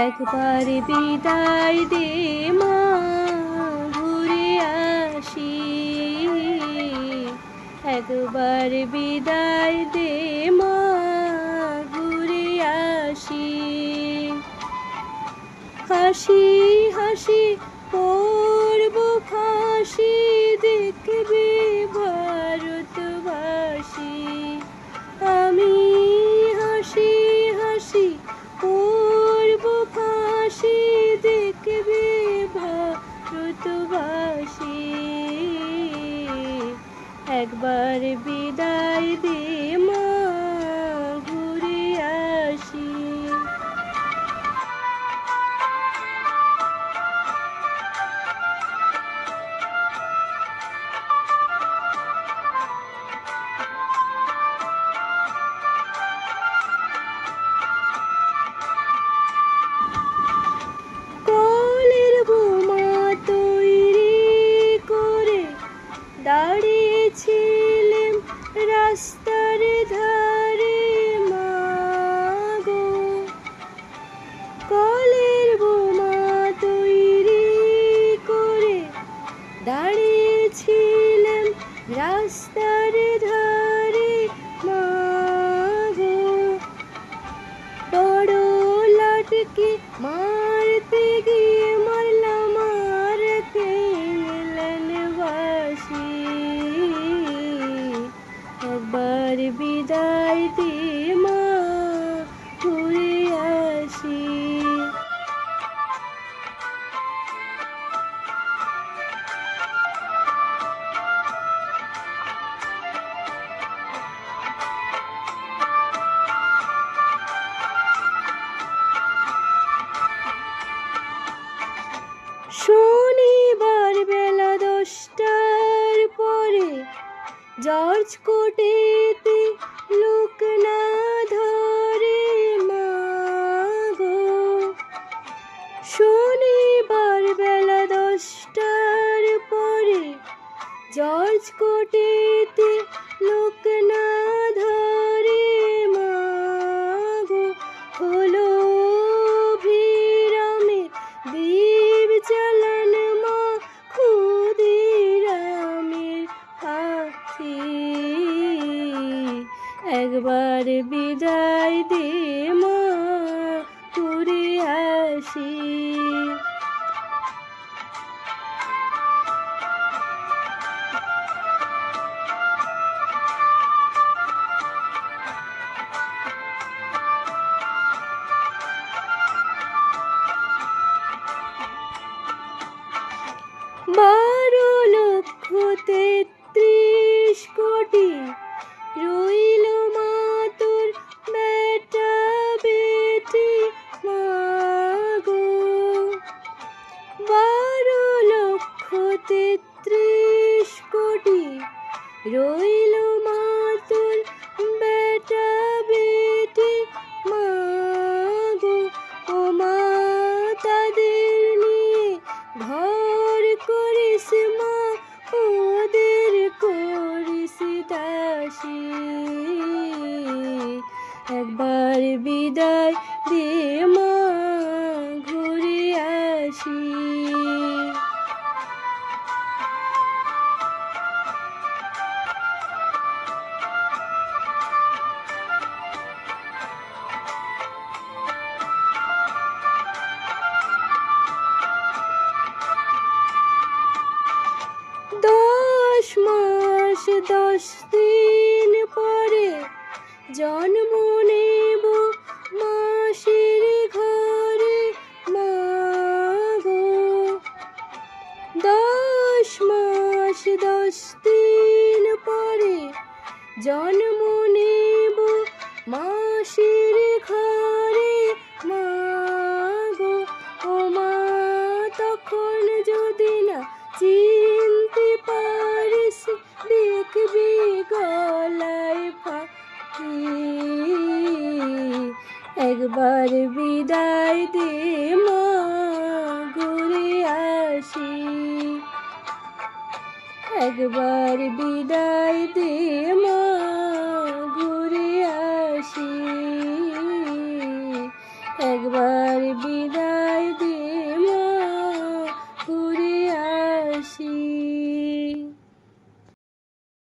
একবার বিদায় দে মা, ঘুরে আসি। একবার বিদায় দে মা, ঘুরে আসি। হাসি হাসি পড়ব ফাঁসি, দেখবে ভারতবাসী। আমি হাসি হাসি পড়ব ফাঁসি, দেখবে ভারতবাসী। একবার বিদায় দে মা, ঘুরে আসি। দাঁড়িয়েছিলেন রাস্তার ধারে মাগো, কলের বোমা তৈরি করে দাঁড়িয়েছিলেন রাস্তার ধারে মাগো। বড় লাটকে মারতে গিয়ে মারলাম আর খেলেন বাসি। একবার বিদায় দে মা, ঘুরে আসি। শনিবার বেলা 10টার পরে জর্জ কোর্টেতে লোক না ধরে মাগো। শনিবার বেলা 10টার পরে জর্জ কোর্টেতে লোক না ধরে মাগো। হলো ভিরামে দ্বীপ চালান মা, ক্ষুদিরামের পাখি। একবার বিদায় দে মা, ঘুরে আসি। বারো লক্ষ ৩৩ কোটি রইল মা তোর বেটা বেটি মাগো। 12,33 কোটি রইল মা তোর বেটা বেটি মাগো। ও মা তাদের নিয়ে ঘর করিস মা, ওদের করিস দাসী। একবার বিদায় দে মা, ঘুরে আসি। দশ মাস 10 দিন পরে জন্ম নেব মাসির ঘরে মাগো। 10 মাস 10 দিন পরে জন্ম নেব মাসির ঘরে মাগো। ও মা তখন যদি না চিনতে পারিস, দেখবি গলায় ফাঁকি। একবার বিদায় দে মা, ঘুরে আসি। একবার বিদায় দে মা, ঘুরে আসি। একবার বিদায়